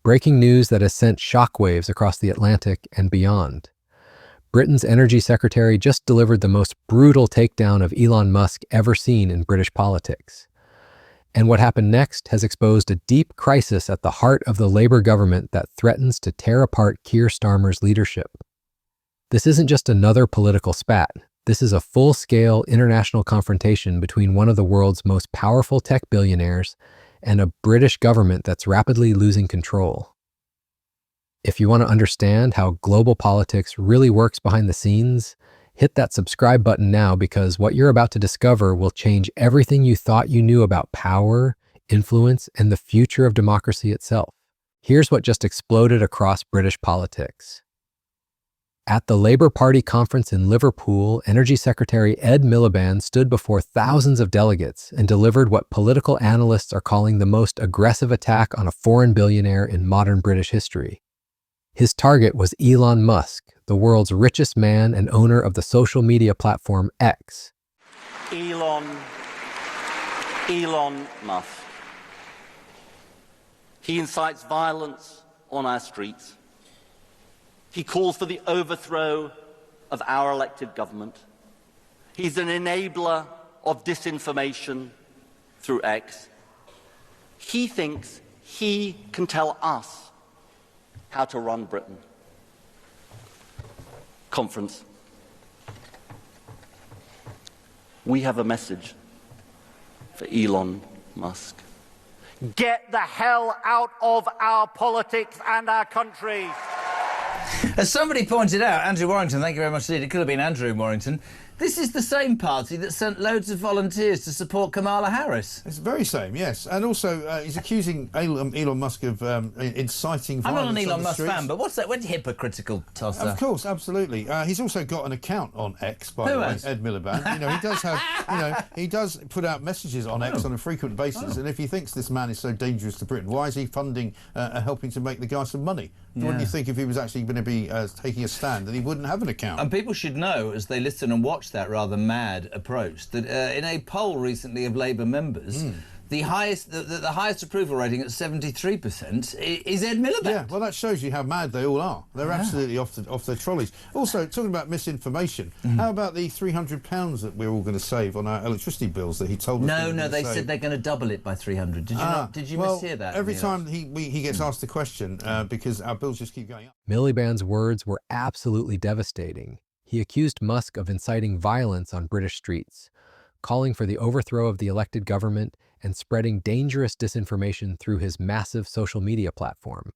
breaking news that has sent shockwaves across the Atlantic and beyond. Britain's Energy Secretary just delivered the most brutal takedown of Elon Musk ever seen in British politics. And what happened next has exposed a deep crisis at the heart of the Labour government that threatens to tear apart Keir Starmer's leadership. This isn't just another political spat. This is a full-scale international confrontation between one of the world's most powerful tech billionaires and a British government that's rapidly losing control. If you want to understand how global politics really works behind the scenes, hit that subscribe button now, because what you're about to discover will change everything you thought you knew about power, influence, and the future of democracy itself. Here's what just exploded across British politics. At the Labour Party conference in Liverpool, Energy Secretary Ed Miliband stood before thousands of delegates and delivered what political analysts are calling the most aggressive attack on a foreign billionaire in modern British history. His target was Elon Musk, the world's richest man and owner of the social media platform X. Elon Musk. He incites violence on our streets. He calls for the overthrow of our elected government. He's an enabler of disinformation through X. He thinks he can tell us how to run Britain. Conference. We have a message for Elon Musk. Get the hell out of our politics and our country. As somebody pointed out, Andrew Warrington, thank you very much indeed, it could have been Andrew Warrington, this is the same party that sent loads of volunteers to support Kamala Harris. It's the very same, yes. And also, he's accusing Elon Musk of inciting violence. I'm not an Elon Musk streets. fan, but what's that? What's hypocritical tosser? Of course, absolutely. He's also got an account on X, by the way, Ed Miliband. He does have, he does put out messages on X on a frequent basis. And if he thinks this man is so dangerous to Britain, why is he funding, helping to make the guy some money? Wouldn't you think if he was actually going to be taking a stand, that he wouldn't have an account? And people should know, as they listen and watch that rather mad approach, that in a poll recently of Labour members, the highest approval rating at 73% is Ed Miliband. Yeah, well, that shows you how mad they all are. They're absolutely off their trolleys. Also, talking about misinformation, how about the £300 that we're all going to save on our electricity bills that he told us? No, they said they're going to double it by 300. Did you not? Did you mishear that? Every time he gets asked the question, because our bills just keep going up. Miliband's words were absolutely devastating. He accused Musk of inciting violence on British streets, calling for the overthrow of the elected government and spreading dangerous disinformation through his massive social media platform.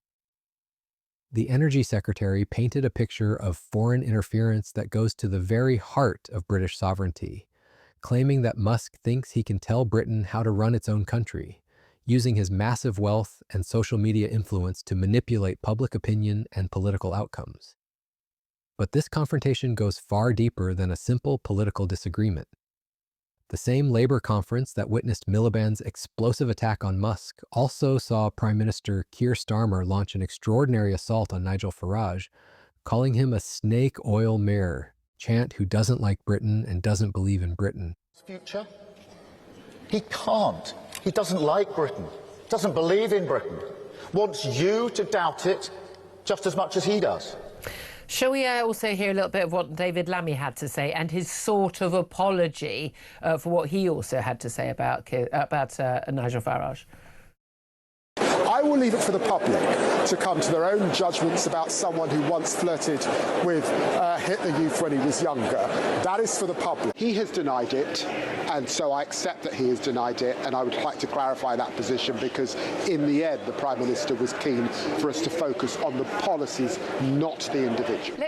The Energy Secretary painted a picture of foreign interference that goes to the very heart of British sovereignty, claiming that Musk thinks he can tell Britain how to run its own country, using his massive wealth and social media influence to manipulate public opinion and political outcomes. But this confrontation goes far deeper than a simple political disagreement. The same Labour conference that witnessed Miliband's explosive attack on Musk also saw Prime Minister Keir Starmer launch an extraordinary assault on Nigel Farage, calling him a snake oil mirror, chant who doesn't like Britain and doesn't believe in Britain. Future? He can't. He doesn't like Britain, doesn't believe in Britain, wants you to doubt it just as much as he does. Shall we also hear a little bit of what David Lammy had to say and his sort of apology for what he also had to say about Nigel Farage? I will leave it for the public to come to their own judgments about someone who once flirted with Hitler Youth when he was younger. That is for the public. He has denied it, and so I accept that he has denied it, and I would like to clarify that position because in the end the Prime Minister was keen for us to focus on the policies, not the individual.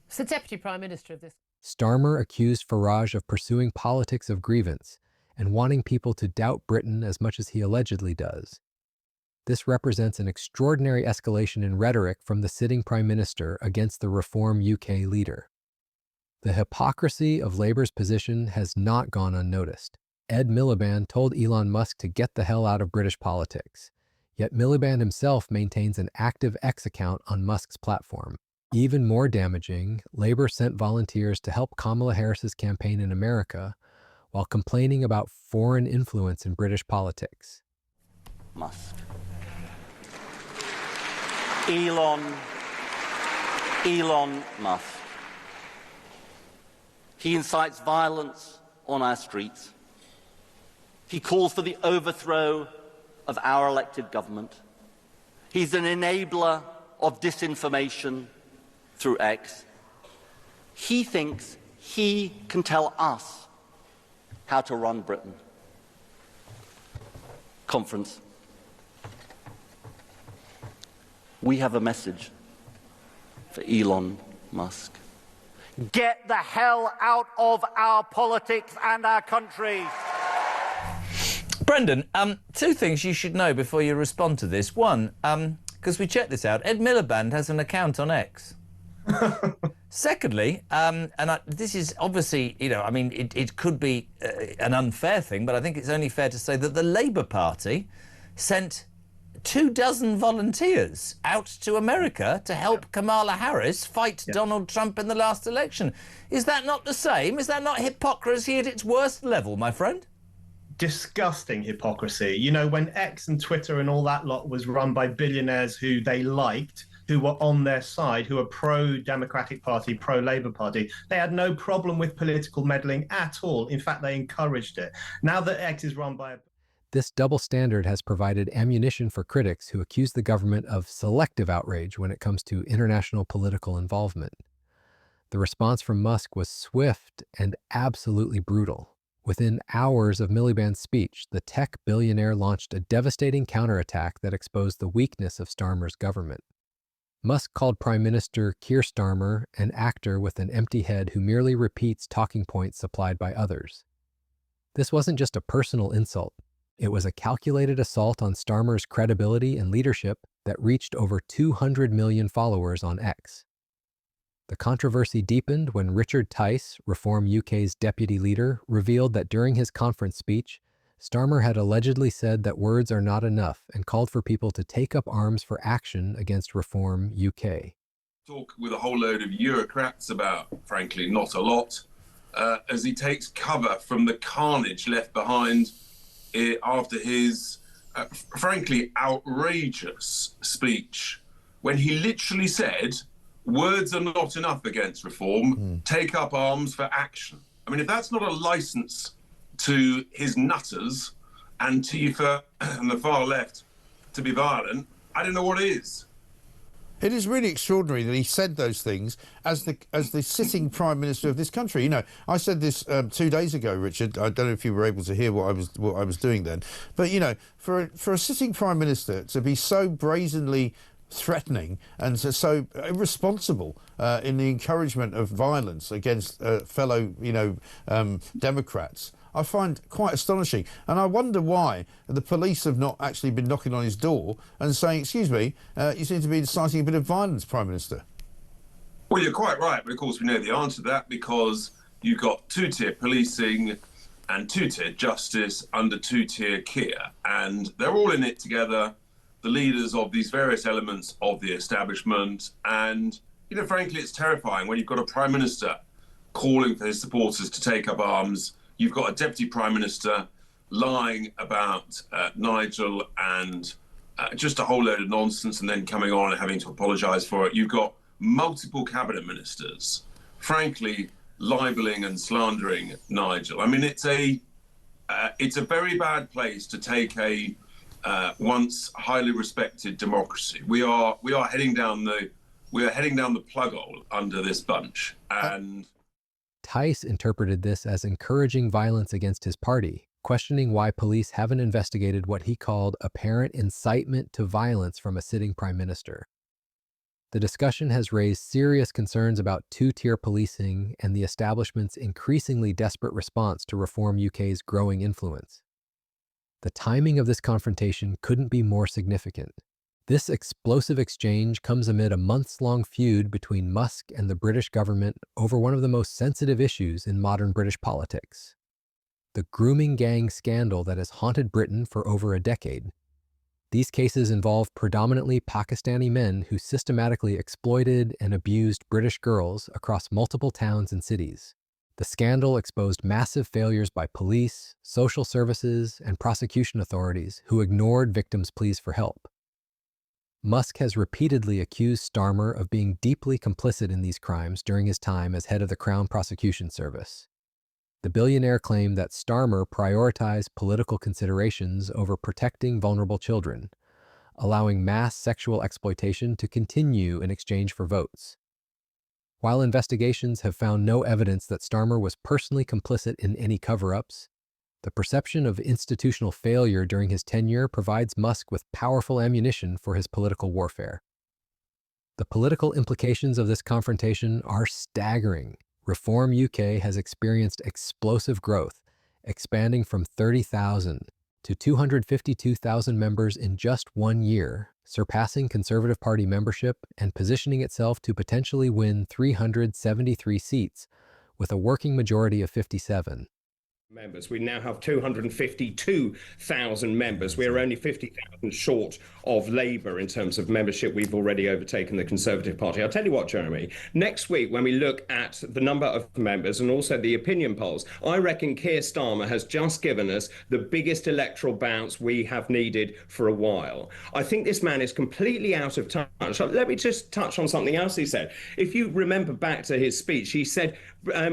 It's the Deputy Prime Minister of this. Starmer accused Farage of pursuing politics of grievance and wanting people to doubt Britain as much as he allegedly does. This represents an extraordinary escalation in rhetoric from the sitting Prime Minister against the Reform UK leader. The hypocrisy of Labour's position has not gone unnoticed. Ed Miliband told Elon Musk to get the hell out of British politics, yet Miliband himself maintains an active X account on Musk's platform. Even more damaging, Labour sent volunteers to help Kamala Harris's campaign in America while complaining about foreign influence in British politics. Musk. Elon Musk. He incites violence on our streets. He calls for the overthrow of our elected government. He's an enabler of disinformation through X. He thinks he can tell us how to run Britain. Conference. We have a message for Elon Musk. Get the hell out of our politics and our country. Brendan, two things you should know before you respond to this. One, because we checked this out, Ed Miliband has an account on X. Secondly, this is obviously, it could be an unfair thing, but I think it's only fair to say that the Labour Party sent 24 volunteers out to America to help Kamala Harris fight Donald Trump in the last election. Is that not the same? Is that not hypocrisy at its worst level, my friend? Disgusting hypocrisy. You know, when X and Twitter and all that lot was run by billionaires who they liked, who were on their side, who are pro-Democratic Party, pro-Labour Party, they had no problem with political meddling at all. In fact, they encouraged it. Now that X is run by This double standard has provided ammunition for critics who accuse the government of selective outrage when it comes to international political involvement. The response from Musk was swift and absolutely brutal. Within hours of Miliband's speech, the tech billionaire launched a devastating counterattack that exposed the weakness of Starmer's government. Musk called Prime Minister Keir Starmer an actor with an empty head who merely repeats talking points supplied by others. This wasn't just a personal insult. It was a calculated assault on Starmer's credibility and leadership that reached over 200 million followers on X. The controversy deepened when Richard Tice, Reform UK's deputy leader, revealed that during his conference speech, Starmer had allegedly said that words are not enough and called for people to take up arms for action against Reform UK. Talk with a whole load of Eurocrats about, frankly, not a lot, as he takes cover from the carnage left behind after his, frankly, outrageous speech, when he literally said, words are not enough against reform, take up arms for action. I mean, if that's not a license to his nutters, Antifa and the far left to be violent, I don't know what is. It is really extraordinary that he said those things as the sitting Prime Minister of this country. You know, I said this 2 days ago, Richard. I don't know if you were able to hear what I was doing then. But, you know, for a sitting Prime Minister to be so brazenly threatening and so irresponsible in the encouragement of violence against fellow, Democrats, I find quite astonishing. And I wonder why the police have not actually been knocking on his door and saying, excuse me, you seem to be inciting a bit of violence, Prime Minister. Well, you're quite right, but of course we know the answer to that because you've got two-tier policing and two-tier justice under two-tier Keir, and they're all in it together, the leaders of these various elements of the establishment, and, frankly, it's terrifying when you've got a Prime Minister calling for his supporters to take up arms. You've got a Deputy Prime Minister lying about Nigel and just a whole load of nonsense and then coming on and having to apologise for it. You've got multiple cabinet ministers, frankly, libelling and slandering Nigel. I mean, it's a very bad place to take a once highly respected democracy. We are heading down the plug hole under this bunch. And Tice interpreted this as encouraging violence against his party, questioning why police haven't investigated what he called apparent incitement to violence from a sitting prime minister. The discussion has raised serious concerns about two-tier policing and the establishment's increasingly desperate response to Reform UK's growing influence. The timing of this confrontation couldn't be more significant. This explosive exchange comes amid a months-long feud between Musk and the British government over one of the most sensitive issues in modern British politics: the grooming gang scandal that has haunted Britain for over a decade. These cases involve predominantly Pakistani men who systematically exploited and abused British girls across multiple towns and cities. The scandal exposed massive failures by police, social services, and prosecution authorities who ignored victims' pleas for help. Musk has repeatedly accused Starmer of being deeply complicit in these crimes during his time as head of the Crown Prosecution Service. The billionaire claimed that Starmer prioritized political considerations over protecting vulnerable children, allowing mass sexual exploitation to continue in exchange for votes. While investigations have found no evidence that Starmer was personally complicit in any cover-ups, the perception of institutional failure during his tenure provides Musk with powerful ammunition for his political warfare. The political implications of this confrontation are staggering. Reform UK has experienced explosive growth, expanding from 30,000 to 252,000 members in just 1 year, surpassing Conservative Party membership and positioning itself to potentially win 373 seats, with a working majority of 57. Members. We now have 252,000 members. We are only 50,000 short of Labour in terms of membership. We've already overtaken the Conservative Party. I'll tell you what, Jeremy, next week when we look at the number of members and also the opinion polls, I reckon Keir Starmer has just given us the biggest electoral bounce we have needed for a while. I think this man is completely out of touch. Let me just touch on something else he said. If you remember back to his speech, he said,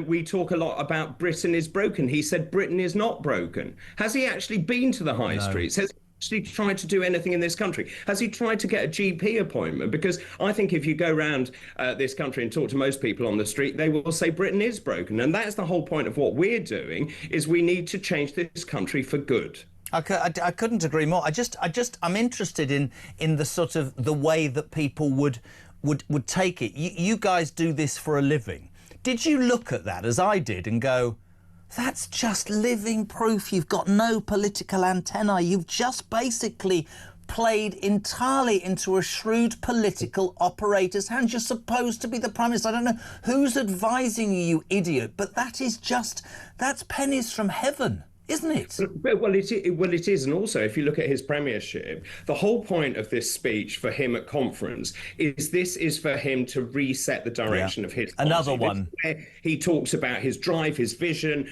we talk a lot about Britain is broken. He said Britain is not broken. Has he actually been to the high streets? Has he actually tried to do anything in this country? Has he tried to get a GP appointment? Because I think if you go around this country and talk to most people on the street, they will say Britain is broken. And that's the whole point of what we're doing, is we need to change this country for good. I couldn't agree more. I'm interested in the sort of the way that people would take it. You guys do this for a living. Did you look at that, as I did, and go, that's just living proof you've got no political antennae. You've just basically played entirely into a shrewd political operator's hands. You're supposed to be the Prime Minister. I don't know who's advising you, you idiot, but that's pennies from heaven, isn't it? Well, it is. And also, if you look at his premiership, the whole point of this speech for him at conference is for him to reset the direction of his party. Another one. Where he talks about his drive, his vision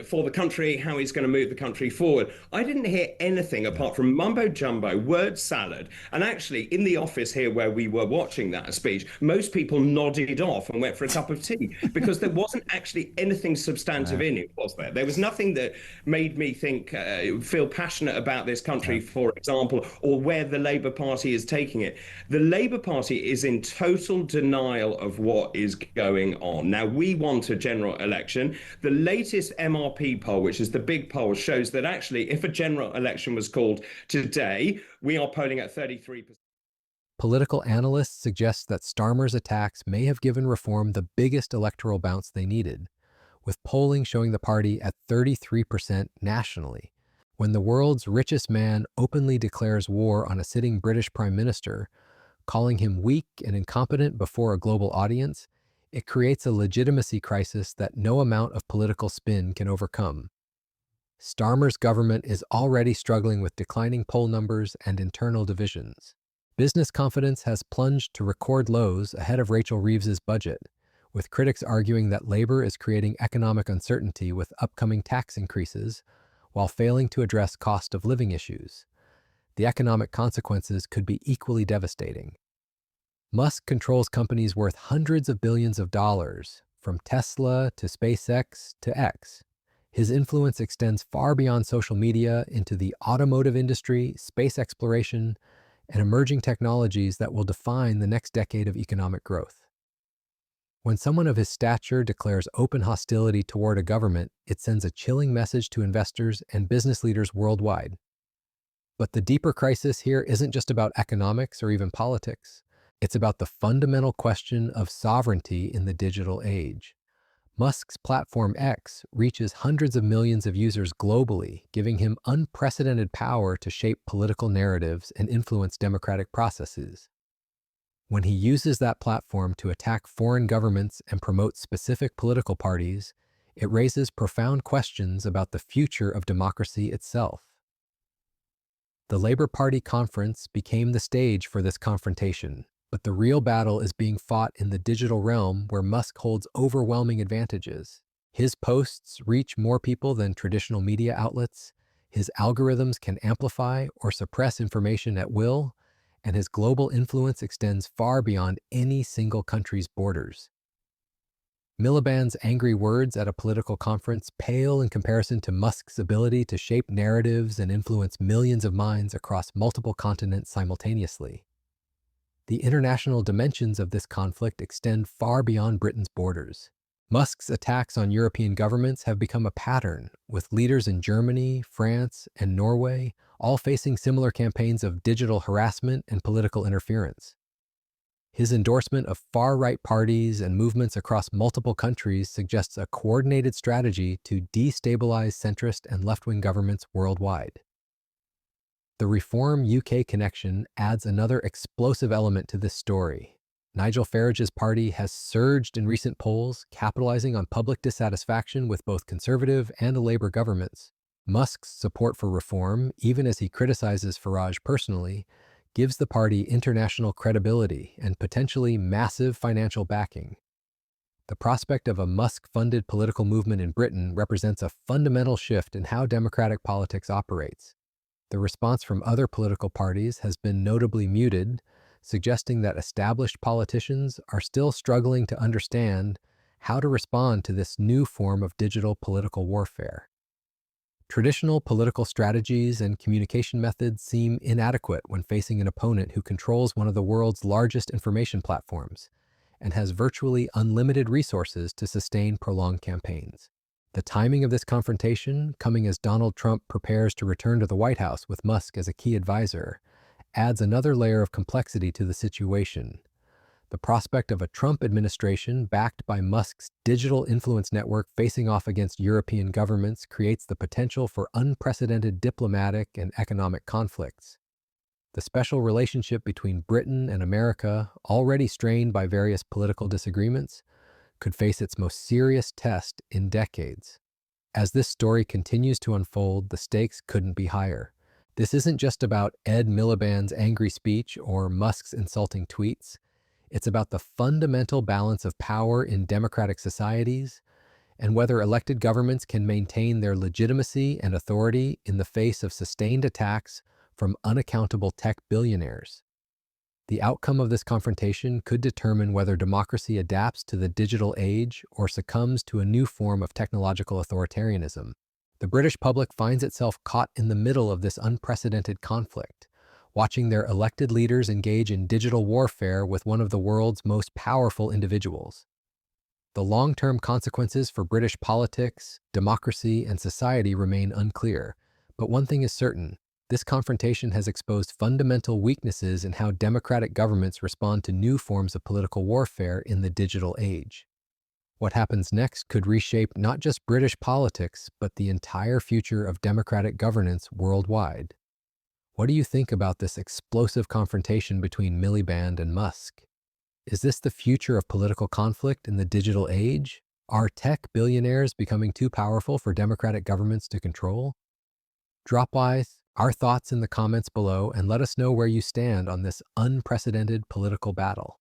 for the country, how he's going to move the country forward. I didn't hear anything apart from mumbo jumbo, word salad. And actually, in the office here where we were watching that speech, most people nodded off and went for a cup of tea because there wasn't actually anything substantive in it, was there? There was nothing that made me feel passionate about this country, for example, or where the Labour Party is taking it. The Labour Party is in total denial of what is going on. Now, we want a general election. The latest MRP poll, which is the big poll, shows that actually, if a general election was called today, we are polling at 33%. Political analysts suggest that Starmer's attacks may have given Reform the biggest electoral bounce they needed, with polling showing the party at 33% nationally. When the world's richest man openly declares war on a sitting British Prime Minister, calling him weak and incompetent before a global audience, it creates a legitimacy crisis that no amount of political spin can overcome. Starmer's government is already struggling with declining poll numbers and internal divisions. Business confidence has plunged to record lows ahead of Rachel Reeves's budget, with critics arguing that Labour is creating economic uncertainty with upcoming tax increases while failing to address cost of living issues. The economic consequences could be equally devastating. Musk controls companies worth hundreds of billions of dollars, from Tesla to SpaceX to X. His influence extends far beyond social media into the automotive industry, space exploration, and emerging technologies that will define the next decade of economic growth. When someone of his stature declares open hostility toward a government, it sends a chilling message to investors and business leaders worldwide. But the deeper crisis here isn't just about economics or even politics. It's about the fundamental question of sovereignty in the digital age. Musk's platform X reaches hundreds of millions of users globally, giving him unprecedented power to shape political narratives and influence democratic processes. When he uses that platform to attack foreign governments and promote specific political parties, it raises profound questions about the future of democracy itself. The Labour Party conference became the stage for this confrontation, but the real battle is being fought in the digital realm where Musk holds overwhelming advantages. His posts reach more people than traditional media outlets, his algorithms can amplify or suppress information at will, and his global influence extends far beyond any single country's borders. Miliband's angry words at a political conference pale in comparison to Musk's ability to shape narratives and influence millions of minds across multiple continents simultaneously. The international dimensions of this conflict extend far beyond Britain's borders. Musk's attacks on European governments have become a pattern, with leaders in Germany, France, and Norway all facing similar campaigns of digital harassment and political interference. His endorsement of far-right parties and movements across multiple countries suggests a coordinated strategy to destabilize centrist and left-wing governments worldwide. The Reform UK connection adds another explosive element to this story. Nigel Farage's party has surged in recent polls, capitalizing on public dissatisfaction with both Conservative and Labour governments. Musk's support for reform, even as he criticizes Farage personally, gives the party international credibility and potentially massive financial backing. The prospect of a Musk-funded political movement in Britain represents a fundamental shift in how democratic politics operates. The response from other political parties has been notably muted, suggesting that established politicians are still struggling to understand how to respond to this new form of digital political warfare. Traditional political strategies and communication methods seem inadequate when facing an opponent who controls one of the world's largest information platforms and has virtually unlimited resources to sustain prolonged campaigns. The timing of this confrontation, coming as Donald Trump prepares to return to the White House with Musk as a key advisor, adds another layer of complexity to the situation. The prospect of a Trump administration backed by Musk's digital influence network facing off against European governments creates the potential for unprecedented diplomatic and economic conflicts. The special relationship between Britain and America, already strained by various political disagreements, could face its most serious test in decades. As this story continues to unfold, the stakes couldn't be higher. This isn't just about Ed Miliband's angry speech or Musk's insulting tweets. It's about the fundamental balance of power in democratic societies and whether elected governments can maintain their legitimacy and authority in the face of sustained attacks from unaccountable tech billionaires. The outcome of this confrontation could determine whether democracy adapts to the digital age or succumbs to a new form of technological authoritarianism. The British public finds itself caught in the middle of this unprecedented conflict, watching their elected leaders engage in digital warfare with one of the world's most powerful individuals. The long-term consequences for British politics, democracy, and society remain unclear, but one thing is certain: this confrontation has exposed fundamental weaknesses in how democratic governments respond to new forms of political warfare in the digital age. What happens next could reshape not just British politics, but the entire future of democratic governance worldwide. What do you think about this explosive confrontation between Miliband and Musk? Is this the future of political conflict in the digital age? Are tech billionaires becoming too powerful for democratic governments to control? Drop by our thoughts in the comments below and let us know where you stand on this unprecedented political battle.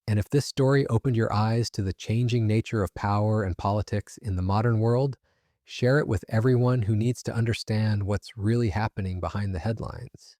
And if this story opened your eyes to the changing nature of power and politics in the modern world, share it with everyone who needs to understand what's really happening behind the headlines.